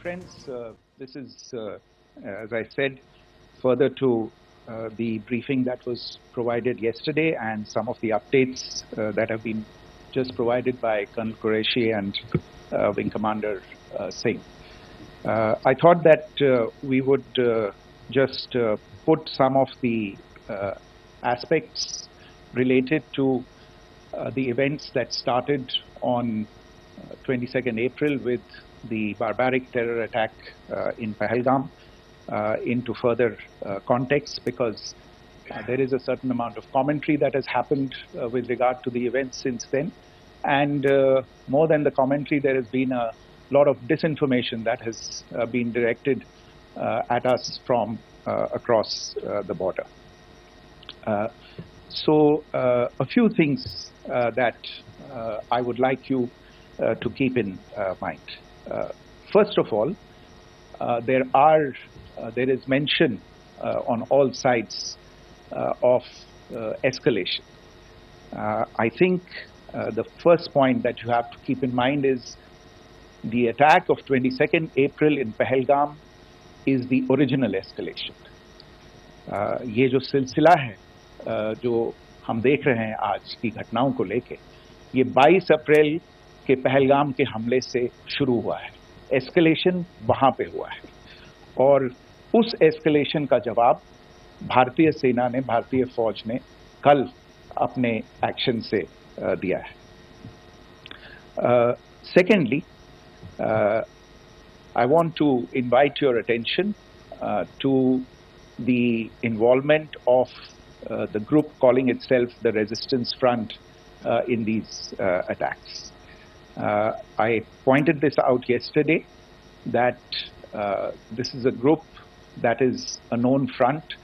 friends, this is, as I said, further to the briefing that was provided yesterday and some of the updates that have been just provided by Colonel Qureshi and Wing Commander Singh. I thought that we would just put some of the aspects related to the events that started on 22nd April with the barbaric terror attack in Pahalgam into further context, because there is a certain amount of commentary that has happened with regard to the events since then. And more than the commentary, there has been a lot of disinformation that has been directed at us from across the border. So a few things that I would like you to keep in mind. First of all, there is mention on all sides of escalation. I think the first point that you have to keep in mind is the attack of 22nd April in Pahalgam is the original escalation. ये जो सिलसिला है जो हम देख रहे हैं आज की घटनाओं को लेके, ये 22 अप्रैल के पहलगाम के हमले से शुरू हुआ है. एस्केलेशन वहां पे हुआ है और उस एस्केलेशन का जवाब भारतीय सेना ने, भारतीय फौज ने कल अपने एक्शन से दिया है. Secondly, I want to invite your attention to the involvement of the group calling itself the Resistance Front in these attacks. I pointed this out yesterday that this is a group that is a known front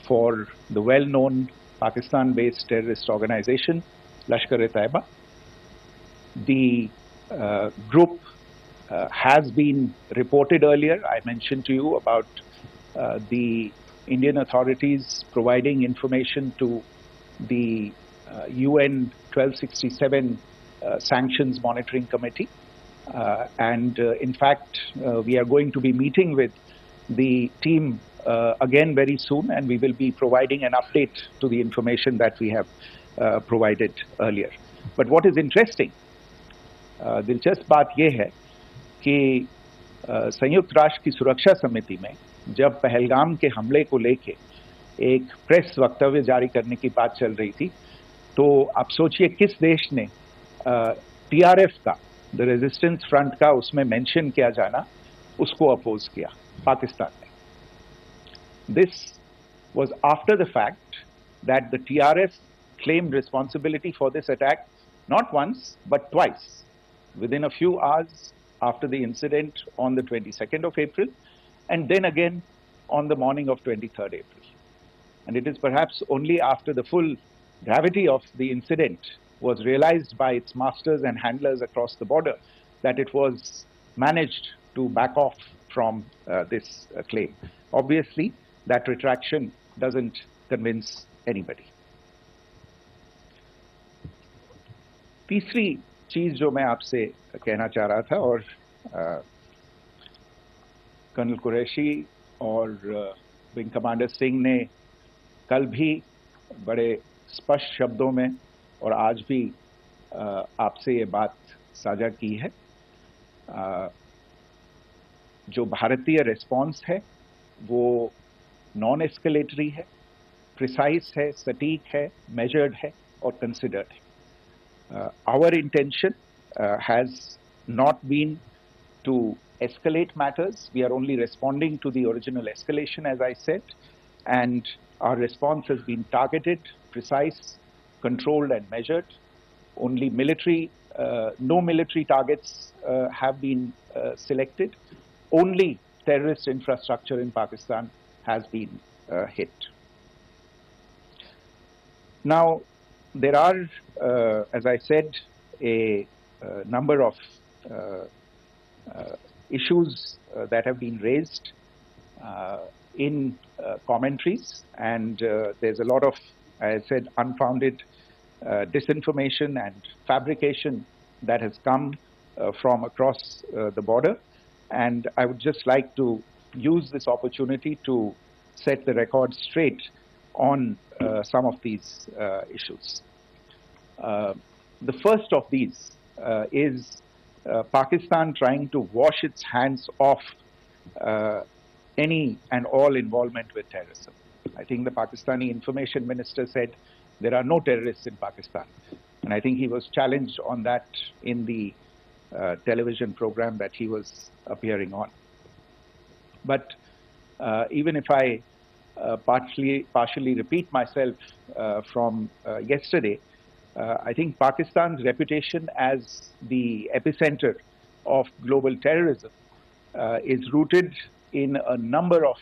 for the well-known Pakistan-based terrorist organization, Lashkar-e-Taiba. The group has been reported earlier. I mentioned to you about the Indian authorities providing information to the UN 1267 Sanctions Monitoring Committee. And in fact, we are going to be meeting with the team again very soon, and we will be providing an update to the information that we have provided earlier. But what is interesting, दिलचस्प बात यह है कि संयुक्त राष्ट्र की सुरक्षा समिति में जब पहलगाम के हमले को लेके एक प्रेस वक्तव्य जारी करने की बात चल रही थी, तो आप सोचिए किस देश ने टीआरएफ का, द रेजिस्टेंस फ्रंट का उसमें मेंशन किया जाना, उसको अपोज किया, पाकिस्तान ने. This was after the fact that the TRF claimed responsibility for this attack not once but twice within a few hours after the incident on the 22nd of April, and then again on the morning of 23rd April. And it is perhaps only after the full gravity of the incident was realized by its masters and handlers across the border that it was managed to back off from this claim. Obviously, that retraction doesn't convince anybody. तीसरी चीज जो मैं आपसे कहना चाह रहा था, और कर्नल कुरैशी और विंग कमांडर सिंह ने कल भी बड़े स्पष्ट शब्दों में और आज भी आपसे ये बात साझा की है. जो भारतीय रिस्पॉन्स है वो नॉन एस्केलेटरी है, प्रिसाइज है, सटीक है, मेजर्ड है और कंसिडर्ड है. Our intention has not been to escalate matters. We are only responding to the original escalation, as I said, and our response has been targeted, precise, controlled and measured. Only military, no military targets have been selected. Only terrorist infrastructure in Pakistan has been hit. Now, there are, as I said, a number of issues that have been raised in commentaries, and there's a lot of, as I said, unfounded disinformation and fabrication that has come from across the border. And I would just like to use this opportunity to set the record straight on some of these issues. The first of these is Pakistan trying to wash its hands off any and all involvement with terrorism. I think the Pakistani information minister said there are no terrorists in Pakistan. And I think he was challenged on that in the television program that he was appearing on. But even if I partially repeat myself from yesterday, I think Pakistan's reputation as the epicenter of global terrorism is rooted in a number of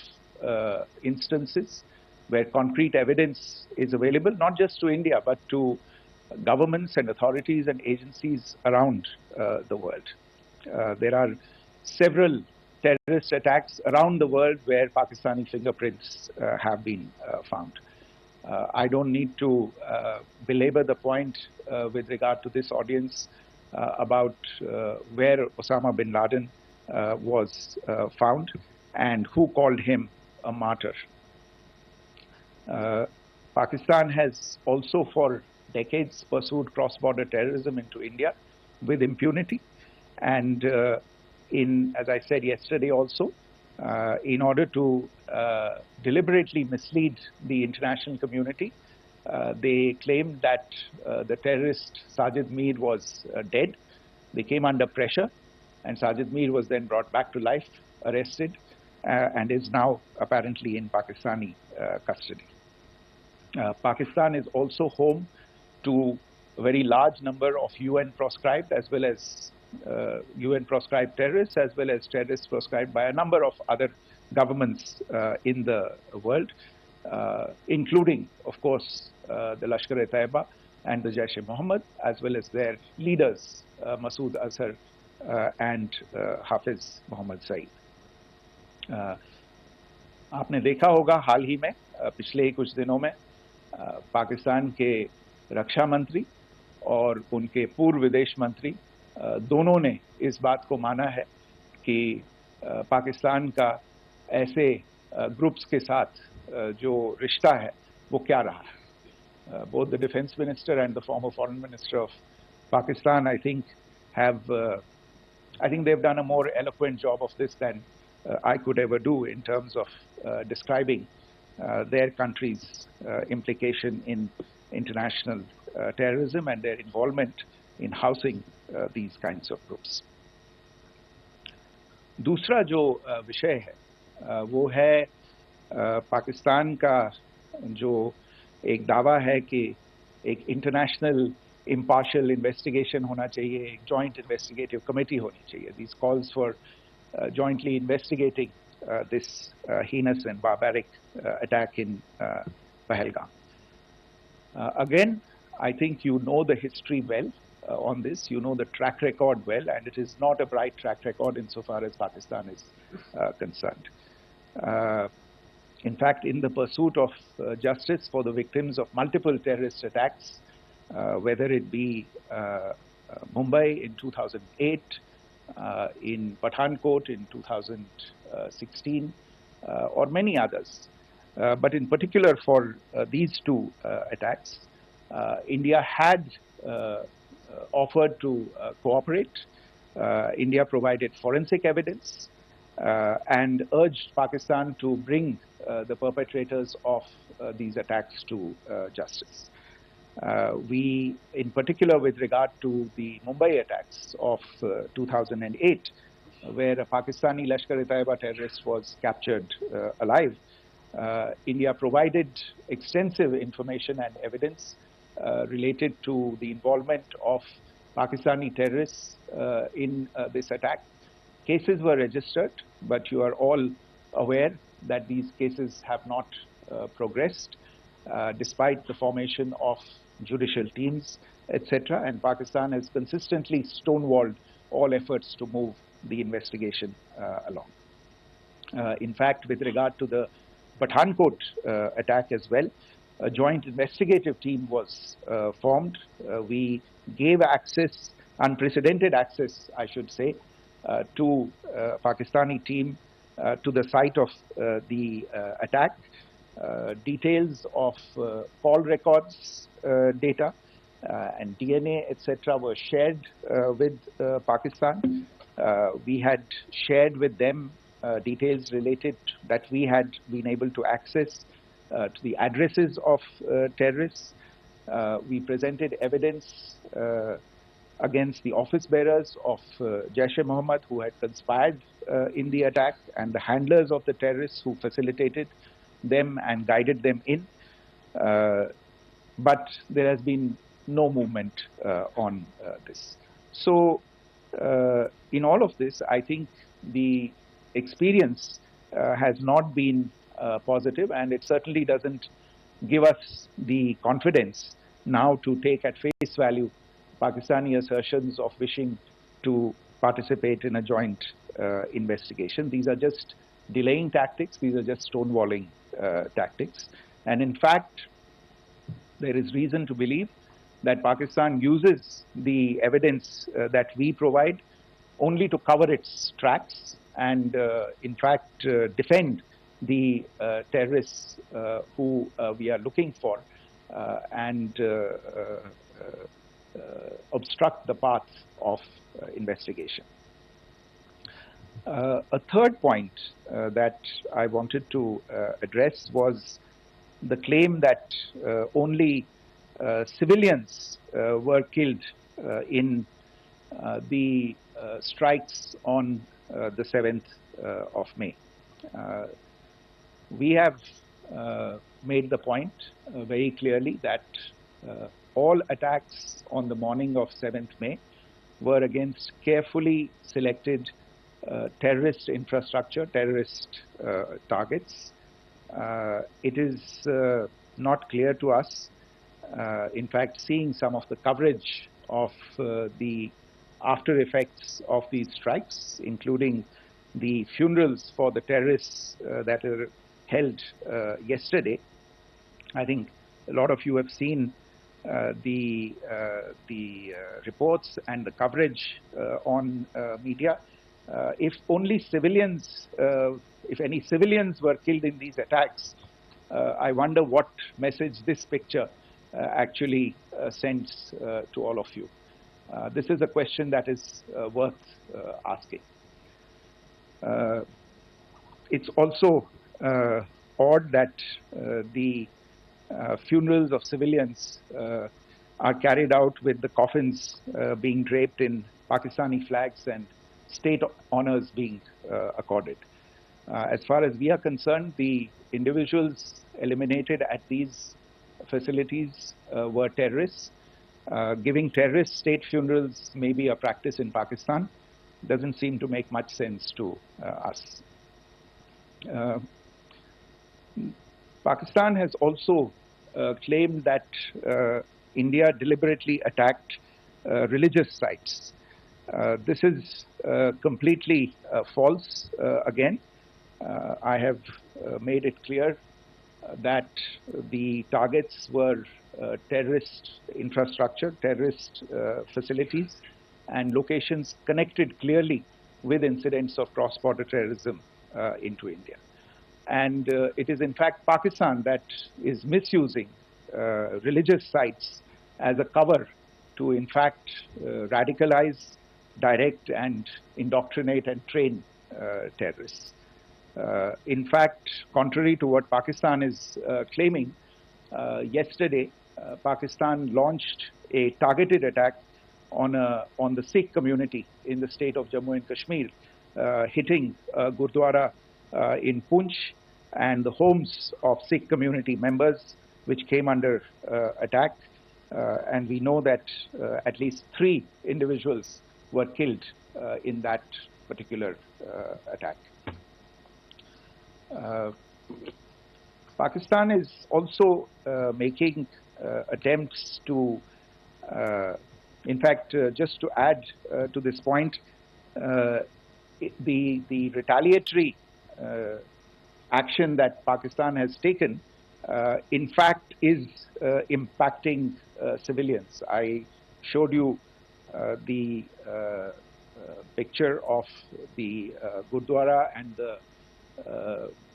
instances where concrete evidence is available, not just to India, but to governments and authorities and agencies around the world. There are several terrorist attacks around the world where Pakistani fingerprints have been found. I don't need to belabor the point with regard to this audience about where Osama bin Laden was found and who called him a martyr. Pakistan has also for decades pursued cross-border terrorism into India with impunity. And as I said yesterday also, in order to deliberately mislead the international community, they claimed that the terrorist Sajid Mir was dead. They came under pressure, and Sajid Mir was then brought back to life, arrested, and is now apparently in Pakistani custody. Pakistan is also home to a very large number of UN proscribed as well as UN proscribed terrorists, as well as terrorists proscribed by a number of other governments in the world, including, of course, the Lashkar-e-Taiba and the Jaish-e-Mohammed, as well as their leaders, Masood Azhar and Hafiz Mohammed Saeed. आपने देखा होगा हाल ही में पिछले कुछ दिनों में पाकिस्तान के रक्षा मंत्री और उनके पूर्व विदेश मंत्री दोनों ने इस बात को माना है कि पाकिस्तान का ऐसे ग्रुप्स के साथ जो रिश्ता है वो क्या रहा है. Both the defense minister and the former foreign minister of Pakistan, I think they've done a more eloquent job of this than I could ever do in terms of describing their country's implication in international terrorism and their involvement in housing these kinds of groups. दूसरा जो विषय है वो है पाकिस्तान का जो एक दावा है कि एक इंटरनेशनल impartial investigation होना चाहिए, एक joint investigative committee होनी चाहिए. These calls for jointly investigating this heinous and barbaric attack in Pahalgam. Again, I think you know the history well on this. You know the track record well, and it is not a bright track record insofar as Pakistan is concerned. In fact, in the pursuit of justice for the victims of multiple terrorist attacks, whether it be Mumbai in 2008, in Pathankot in 2016, or many others. But in particular for these two attacks, India had offered to cooperate. India provided forensic evidence and urged Pakistan to bring the perpetrators of these attacks to justice. We, in particular with regard to the Mumbai attacks of 2008, where a Pakistani Lashkar-e-Taiba terrorist was captured alive, India provided extensive information and evidence related to the involvement of Pakistani terrorists in this attack. Cases were registered, but you are all aware that these cases have not progressed, despite the formation of judicial teams, etc. And Pakistan has consistently stonewalled all efforts to move the investigation along. In fact, with regard to the Pathankot attack as well, a joint investigative team was formed. We gave access, unprecedented access, I should say, to Pakistani team to the site of the attack. Details of call records data and DNA, etc., were shared with Pakistan. We had shared with them details related that we had been able to access to the addresses of terrorists. We presented evidence against the office bearers of Jaish-e-Mohammed who had conspired in the attack, and the handlers of the terrorists who facilitated them and guided them in. But there has been no movement on this. So in all of this, I think the experience has not been positive, and it certainly doesn't give us the confidence now to take at face value Pakistani assertions of wishing to participate in a joint investigation. These are just delaying tactics. These are just stonewalling tactics. And in fact, there is reason to believe that Pakistan uses the evidence that we provide only to cover its tracks and, in fact, defend the terrorists who we are looking for and obstruct the path of investigation. A third point that I wanted to address was the claim that only civilians were killed in the strikes on the 7th of May. We have made the point very clearly that all attacks on the morning of 7th May were against carefully selected terrorist infrastructure, terrorist targets. It is not clear to us, in fact, seeing some of the coverage of the after effects of these strikes, including the funerals for the terrorists that were held yesterday. I think a lot of you have seen the reports and the coverage on media. If only civilians, if any civilians were killed in these attacks, I wonder what message this picture actually sends to all of you. This is a question that is worth asking. It's also odd that the funerals of civilians are carried out with the coffins being draped in Pakistani flags and state honors being accorded. As far as we are concerned, the individuals eliminated at these facilities were terrorists. Giving terrorist state funerals may be a practice in Pakistan. Doesn't seem to make much sense to us. Pakistan has also claimed that India deliberately attacked religious sites. This is completely false again. I have made it clear that the targets were terrorist infrastructure, terrorist facilities, and locations connected clearly with incidents of cross-border terrorism into India. And it is in fact Pakistan that is misusing religious sites as a cover to in fact radicalize, direct and indoctrinate and train terrorists. In fact, contrary to what Pakistan is claiming, yesterday Pakistan launched a targeted attack on the Sikh community in the state of Jammu and Kashmir, hitting Gurdwara in Poonch and the homes of Sikh community members, which came under attack. And we know that at least 3 individuals were killed in that particular attack. Pakistan is also making attempts to, in fact, just to add to this point, the retaliatory action that Pakistan has taken, in fact, is impacting civilians. I showed you the picture of the Gurdwara and the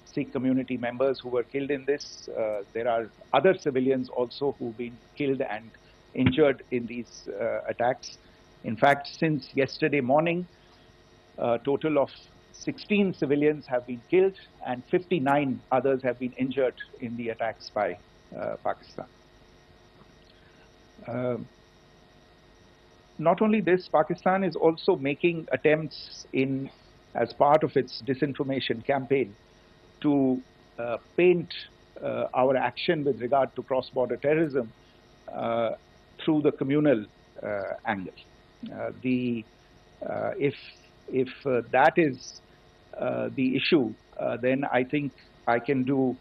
Sikh community members who were killed in this. There are other civilians also who've been killed and injured in these attacks. In fact, since yesterday morning, a total of 16 civilians have been killed and 59 others have been injured in the attacks by Pakistan. Not only this, Pakistan is also making attempts as part of its disinformation campaign to paint our action with regard to cross-border terrorism through the communal angle. If that is the issue, then I think I can do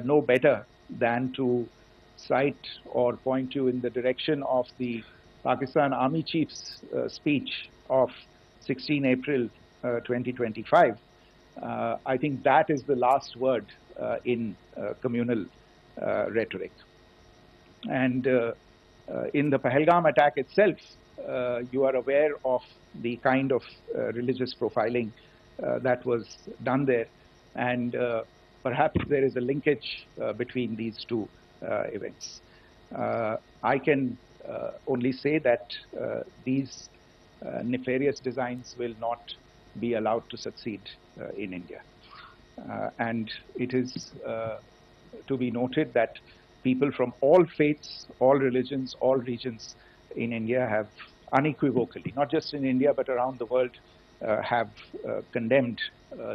no better than to cite or point you in the direction of the Pakistan Army Chief's speech of 16 April 2025. I think that is the last word in communal rhetoric. And in the Pahalgam attack itself, you are aware of the kind of religious profiling that was done there. And perhaps there is a linkage between these two events. I can only say that these nefarious designs will not be allowed to succeed in India. And it is to be noted that people from all faiths, all religions, all regions in India have unequivocally, not just in India but around the world, have condemned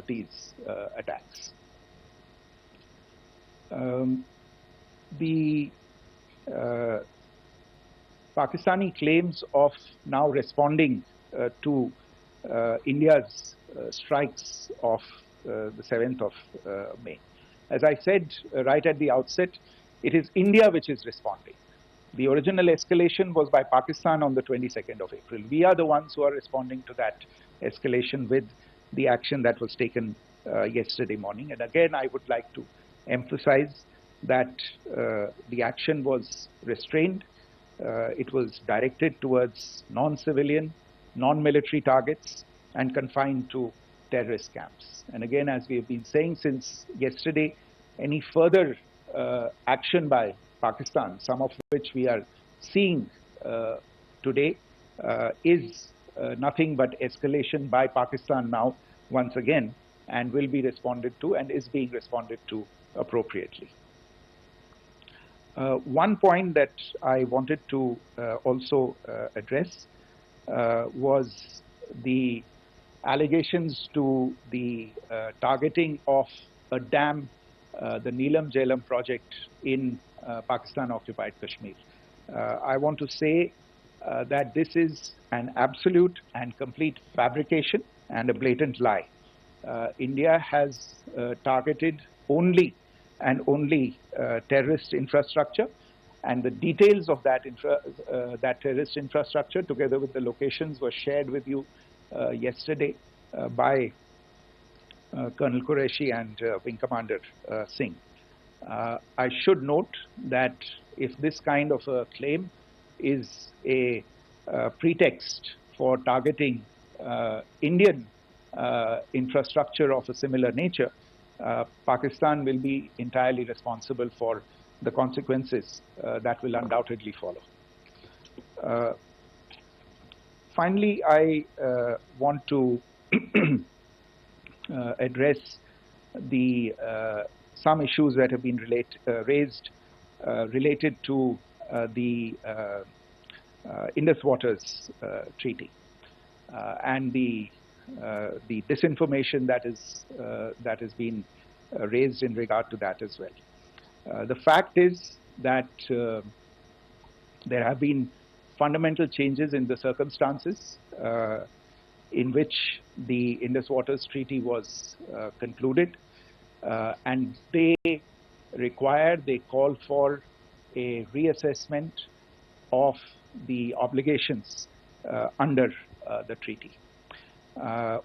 these attacks. The Pakistani claims of now responding to India's strikes of the 7th of May. As I said right at the outset, it is India which is responding. The original escalation was by Pakistan on the 22nd of April. We are the ones who are responding to that escalation with the action that was taken yesterday morning. And again, I would like to emphasize that the action was restrained. It was directed towards non-civilian, non-military targets and confined to terrorist camps. And again, as we have been saying since yesterday, any further action by Pakistan, some of which we are seeing today, is nothing but escalation by Pakistan now once again, and will be responded to and is being responded to appropriately. One point that I wanted to also address was the allegations to the targeting of a dam, the Neelam Jhelum project in Pakistan-occupied Kashmir. I want to say that this is an absolute and complete fabrication and a blatant lie. India has targeted only and only terrorist infrastructure, and the details of that terrorist infrastructure, together with the locations, were shared with you yesterday by Colonel Qureshi and Wing Commander Singh. I should note that if this kind of a claim is a pretext for targeting Indian infrastructure of a similar nature, Pakistan will be entirely responsible for the consequences that will undoubtedly follow. Finally, I want to address some issues that have been raised related to the Indus Waters Treaty and the disinformation that has been raised in regard to that as well. The fact is that there have been fundamental changes in the circumstances in which the Indus Waters Treaty was concluded, and they call for a reassessment of the obligations under the treaty.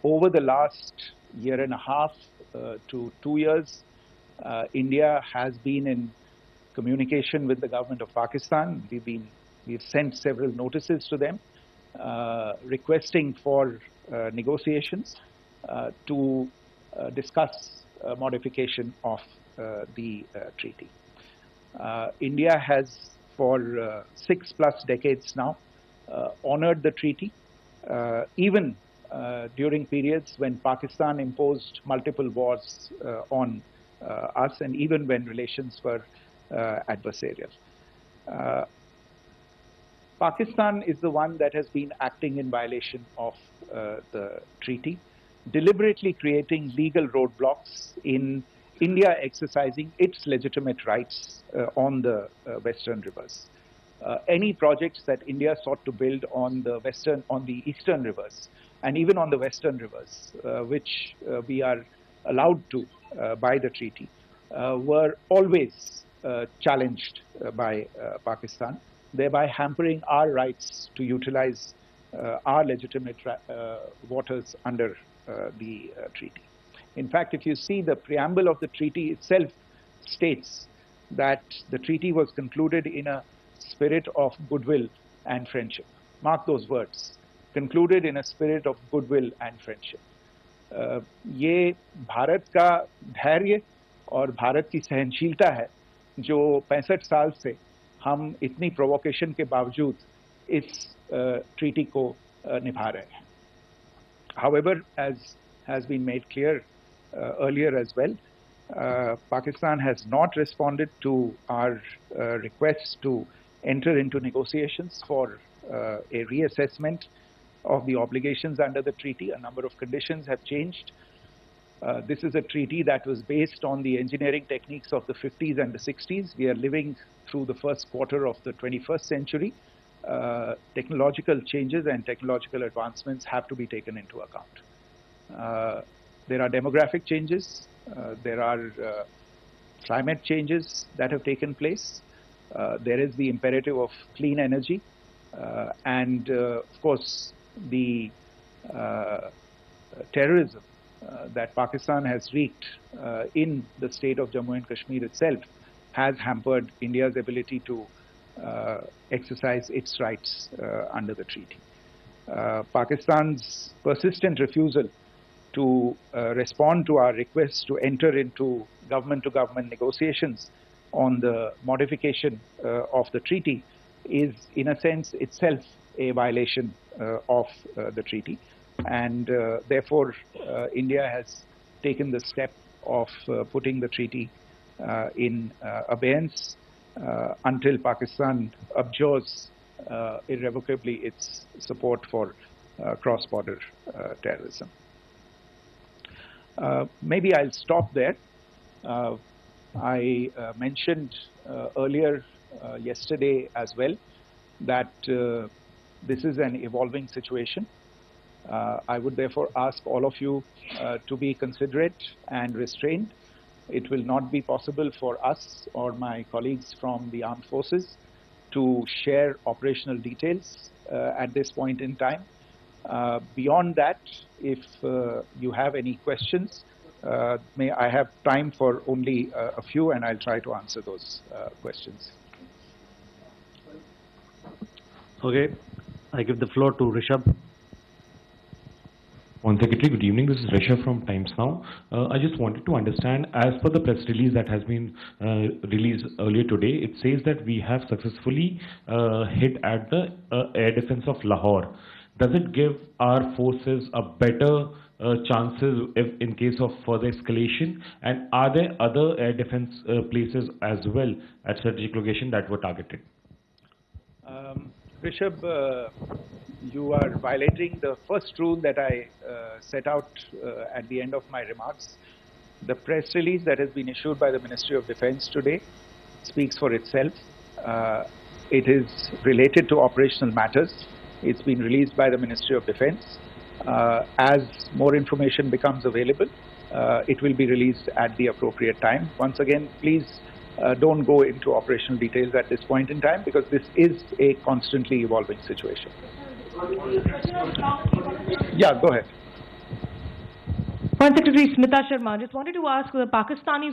Over the last year and a half to 2 years, India has been in communication with the government of Pakistan. We've sent several notices to them requesting for negotiations to discuss modification of the treaty. India has, for 6+ decades now, honored the treaty, even during periods when Pakistan imposed multiple wars on us, and even when relations were adversarial. Pakistan is the one that has been acting in violation of the treaty, deliberately creating legal roadblocks in India exercising its legitimate rights on the western rivers. Any projects that India sought to build on the eastern rivers, and even on the western rivers, which we are allowed to by the treaty, were always challenged by Pakistan, thereby hampering our rights to utilize our legitimate waters under the treaty. In fact, if you see, the preamble of the treaty itself states that the treaty was concluded in a spirit of goodwill and friendship. Mark those words, concluded in a spirit of goodwill and friendship. ये भारत का धैर्य और भारत की सहनशीलता है जो 65 साल से हम इतनी प्रोवोकेशन के बावजूद इस ट्रीटी को निभा रहे हैं. However, as has been made clear earlier as well, Pakistan has not responded to our requests to enter into negotiations for a reassessment of the obligations under the treaty. A number of conditions have changed. This is a treaty that was based on the engineering techniques of the 50s and the 60s. We are living through the first quarter of the 21st century. Technological changes and technological advancements have to be taken into account. There are demographic changes. There are climate changes that have taken place. There is the imperative of clean energy. And of course, the terrorism that Pakistan has wreaked in the state of Jammu and Kashmir itself has hampered India's ability to exercise its rights under the treaty. Pakistan's persistent refusal to respond to our requests to enter into government-to-government negotiations on the modification of the treaty is, in a sense, itself a violation of the treaty. And therefore, India has taken the step of putting the treaty in abeyance until Pakistan abjures irrevocably its support for cross-border terrorism. Maybe I'll stop there. I mentioned earlier yesterday as well that this is an evolving situation. I would therefore ask all of you to be considerate and restrained. It will not be possible for us or my colleagues from the armed forces to share operational details at this point in time. Beyond that, if you have any questions, may I have time for only a few, and I'll try to answer those questions. Okay, I give the floor to Rishabh. Secretary, good evening. This is Rishabh from Times Now. I just wanted to understand, as per the press release that has been released earlier today, it says that we have successfully hit at the air defense of Lahore. Does it give our forces a better chances if in case of further escalation? And are there other air defense places as well at strategic location that were targeted? Rishabh, you are violating the first rule that I set out at the end of my remarks. The press release that has been issued by the Ministry of Defense today speaks for itself. It is related to operational matters. It's been released by the Ministry of Defense. As more information becomes available, it will be released at the appropriate time. Once again, please don't go into operational details at this point in time, because this is a constantly evolving situation. Yeah, go ahead. Foreign Secretary Smita Sharma, just wanted to ask, the Pakistani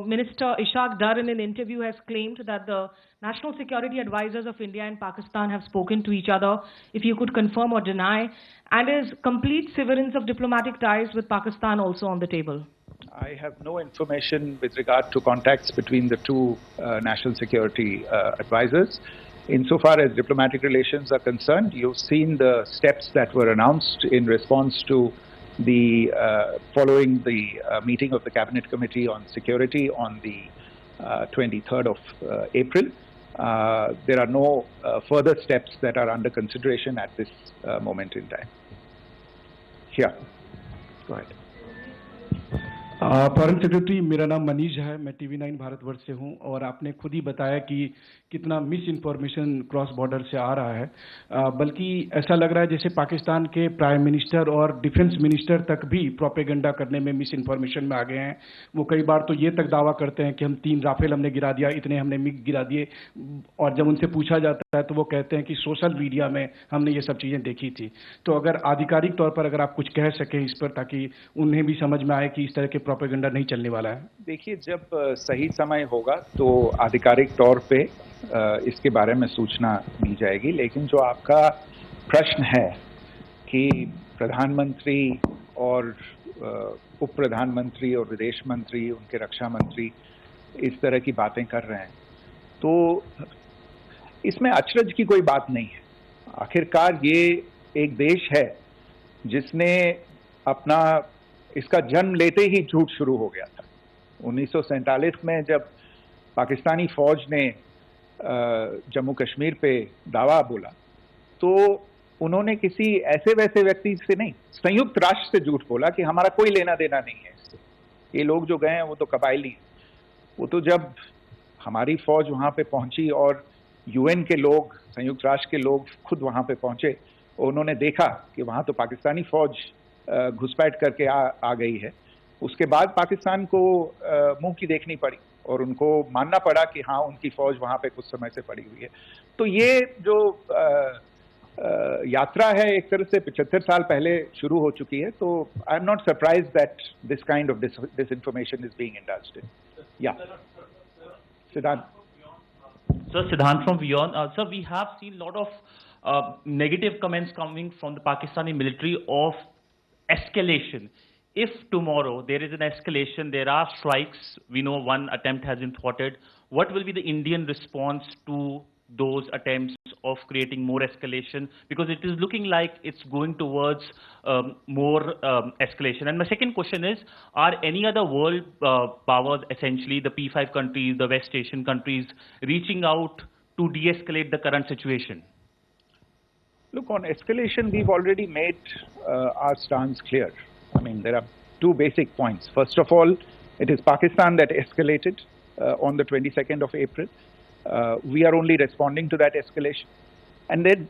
Minister Ishaq Dar in an interview has claimed that the national security advisors of India and Pakistan have spoken to each other, if you could confirm or deny, and is complete severance of diplomatic ties with Pakistan also on the table? I have no information with regard to contacts between the two national security advisors. Insofar as diplomatic relations are concerned, you've seen the steps that were announced in response to the following the meeting of the Cabinet Committee on Security on the 23rd of April. There are no further steps that are under consideration at this moment in time. Here, go ahead. Foreign secretary, मेरा नाम मनीष है, मैं TV9 Bharatvarsh से हूं और आपने खुद ही बताया कि कितना मिस इन्फॉर्मेशन क्रॉस बॉर्डर से आ रहा है, बल्कि ऐसा लग रहा है जैसे पाकिस्तान के प्राइम मिनिस्टर और डिफेंस मिनिस्टर तक भी प्रोपेगेंडा करने में मिस इन्फॉर्मेशन में आ गए हैं। वो कई बार तो ये तक दावा करते हैं कि हम 3 राफेल हमने गिरा दिया, इतने हमने मिग गिरा दिए, और जब उनसे पूछा जाता है तो वो कहते हैं कि सोशल मीडिया में हमने ये सब चीज़ें देखी थी। तो अगर आधिकारिक तौर पर अगर आप कुछ कह सकें इस पर, ताकि उन्हें भी समझ में आए कि इस तरह के प्रोपेगेंडा नहीं चलने वाला है। देखिए, जब सही समय होगा तो आधिकारिक तौर पे इसके बारे में सूचना दी जाएगी, लेकिन जो आपका प्रश्न है कि प्रधानमंत्री और उप प्रधानमंत्री और विदेश मंत्री, उनके रक्षा मंत्री इस तरह की बातें कर रहे हैं, तो इसमें अचरज की कोई बात नहीं है। आखिरकार ये एक देश है जिसने अपना इसका जन्म लेते ही झूठ शुरू हो गया था। 1947 में जब पाकिस्तानी फौज ने जम्मू कश्मीर पे दावा बोला, तो उन्होंने किसी ऐसे वैसे व्यक्ति से नहीं, संयुक्त राष्ट्र से झूठ बोला कि हमारा कोई लेना देना नहीं है इससे, ये लोग जो गए हैं वो तो कबायली हैं। वो तो जब हमारी फौज वहाँ पे पहुंची और UN के लोग, संयुक्त राष्ट्र के लोग खुद वहाँ पे पहुंचे, उन्होंने देखा कि वहाँ तो पाकिस्तानी फौज घुसपैठ करके आ गई है, उसके बाद पाकिस्तान को मुंह की देखनी पड़ी और उनको मानना पड़ा कि हाँ, उनकी फौज वहाँ पे कुछ समय से पड़ी हुई है। तो ये जो यात्रा है एक तरह से 75 साल पहले शुरू हो चुकी है, तो I am not surprise that this kind of disinformation is being indulged in. Yeah. Siddhant. Sir, Siddhant from Beyond. Sir, we have seen a lot of negative comments coming from the Pakistani military of escalation. If tomorrow there is an escalation, there are strikes, we know one attempt has been thwarted, what will be the Indian response to those attempts of creating more escalation? Because it is looking like it's going towards more escalation. And my second question is, are any other world powers, essentially the P5 countries, the West Asian countries, reaching out to de-escalate the current situation? Look, on escalation, we've already made our stance clear. I mean, there are 2 basic points. First of all, it is Pakistan that escalated on the 22nd of April. We are only responding to that escalation. And then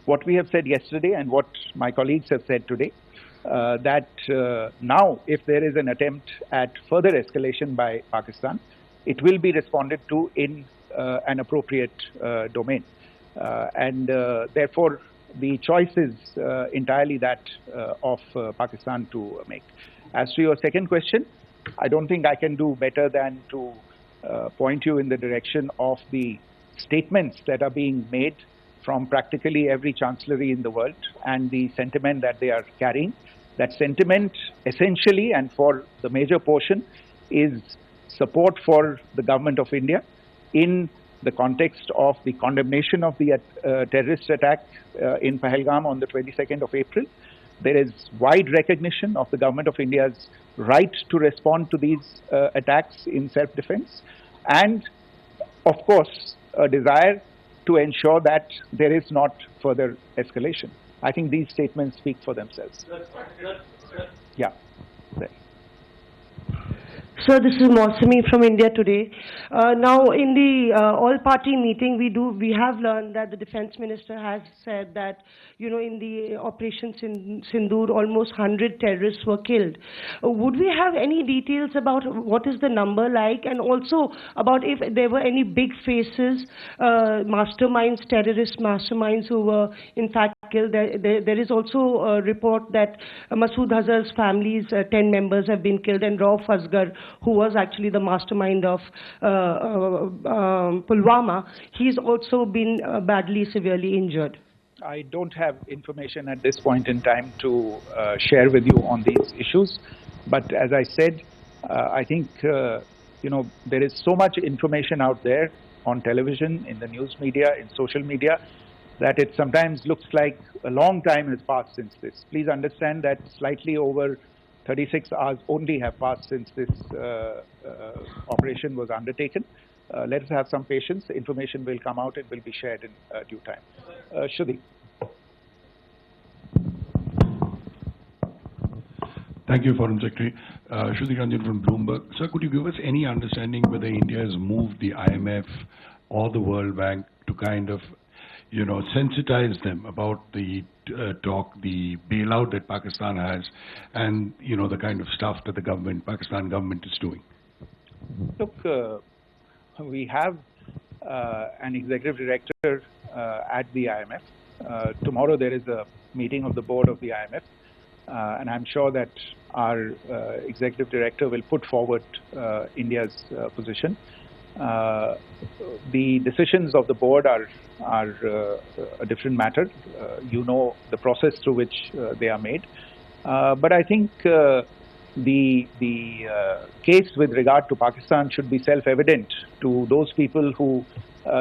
what we have said yesterday and what my colleagues have said today, that now if there is an attempt at further escalation by Pakistan, it will be responded to in an appropriate domain. And therefore, the choice is entirely that of Pakistan to make. As to your second question, I don't think I can do better than to point you in the direction of the statements that are being made from practically every chancellery in the world and the sentiment that they are carrying. That sentiment essentially, and for the major portion, is support for the government of India in the context of the condemnation of the terrorist attack in Pahalgam on the 22nd of April. There is wide recognition of the government of India's right to respond to these attacks in self-defense, and of course a desire to ensure that there is not further escalation. I think these statements speak for themselves. Yeah. There. Sir, this is Mausami from India Today. Now, in the all-party meeting, we have learned that the defense minister has said that, you know, in the operations in Sindoor, almost 100 terrorists were killed. Would we have any details about what is the number like, and also about if there were any big faces, masterminds, terrorist masterminds who were in fact killed. There is also a report that Masood Azhar's family's 10 members have been killed, and Rauf Asghar, who was actually the mastermind of Pulwama, he's also been badly, severely injured. I don't have information at this point in time to share with you on these issues. But as I said, I think, there is so much information out there on television, in the news media, in social media, that it sometimes looks like a long time has passed since this. Please understand that slightly over 36 hours only have passed since this operation was undertaken. Let us have some patience. Information will come out and will be shared in due time. Shruti. Thank you, Foreign Secretary. Shruti Ranjan from Bloomberg. Sir, could you give us any understanding whether India has moved the IMF or the World Bank to kind of, sensitize them about the the bailout that Pakistan has, and the kind of stuff that the Pakistan government is doing? Look, we have an executive director at the IMF. Tomorrow there is a meeting of the board of the IMF, and I'm sure that our executive director will put forward India's position. The decisions of the board are a different matter. You know the process through which they are made. But I think the case with regard to Pakistan should be self-evident to those people who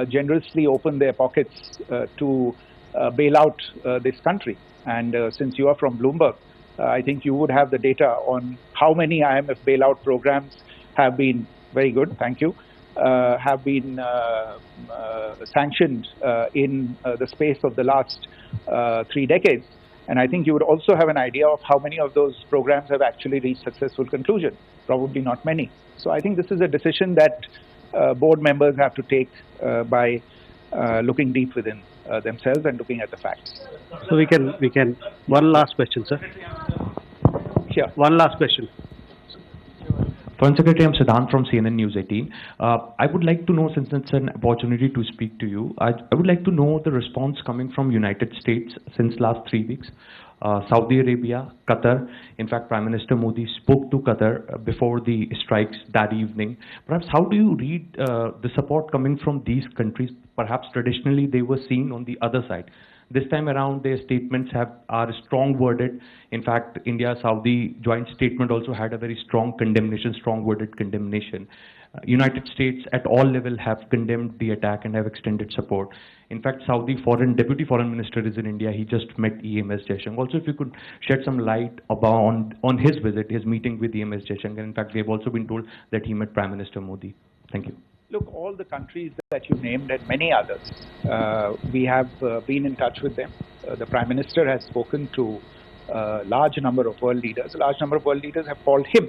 generously open their pockets to bail out this country. And since you are from Bloomberg, I think you would have the data on how many IMF bailout programs have been, very good, thank you, have been sanctioned in the space of the last 3 decades. And I think you would also have an idea of how many of those programs have actually reached successful conclusion. Probably not many. So I think this is a decision that board members have to take by looking deep within themselves and looking at the facts. So we can, one last question, sir. Sure. One last question. Foreign Secretary, I'm Siddhant from CNN News 18. I would like to know, since it's an opportunity to speak to you, I would like to know the response coming from United States since last 3 weeks. Saudi Arabia, Qatar. In fact, Prime Minister Modi spoke to Qatar before the strikes that evening. Perhaps how do you read the support coming from these countries? Perhaps traditionally they were seen on the other side. This time around, their statements are strong worded. In fact, India-Saudi joint statement also had a very strong condemnation, strong worded condemnation. United States at all levels have condemned the attack and have extended support. In fact, Saudi Deputy Foreign Minister is in India. He just met EMS Jaishankar. Also, if you could shed some light on his visit, his meeting with EMS Jaishankar. In fact, we have also been told that he met Prime Minister Modi. Thank you. Look, all the countries that you named and many others, we have been in touch with them. The Prime Minister has spoken to a large number of world leaders. A large number of world leaders have called him,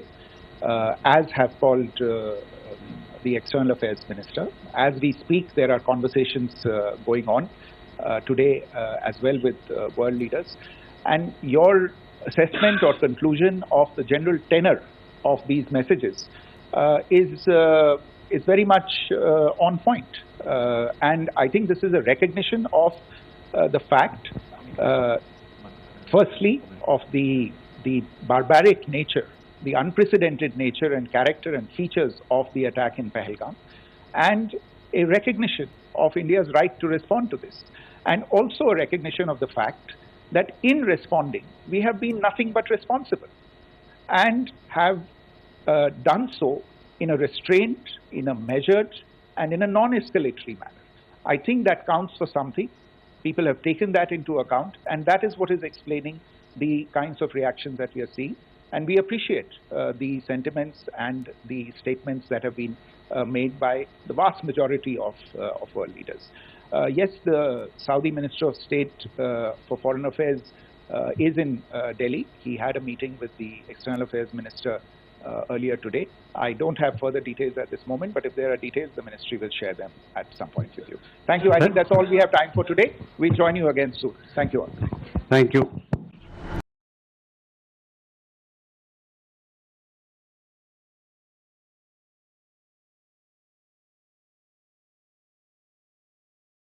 as have called the External Affairs Minister. As we speak, there are conversations going on today as well with world leaders. And your assessment or conclusion of the general tenor of these messages is very much on point. And I think this is a recognition of the fact, firstly, of the barbaric nature, the unprecedented nature and character and features of the attack in Pahalgam, and a recognition of India's right to respond to this. And also a recognition of the fact that in responding, we have been nothing but responsible and have done so in a restrained, in a measured, and in a non-escalatory manner. I think that counts for something. People have taken that into account, and that is what is explaining the kinds of reactions that we are seeing. And we appreciate the sentiments and the statements that have been made by the vast majority of world leaders. Yes, the Saudi Minister of State for Foreign Affairs is in Delhi. He had a meeting with the External Affairs Minister earlier today. I don't have further details at this moment, but if there are details, the ministry will share them at some point with you. Thank you. I think that's all we have time for today. We'll join you again soon. Thank you all. Thank you.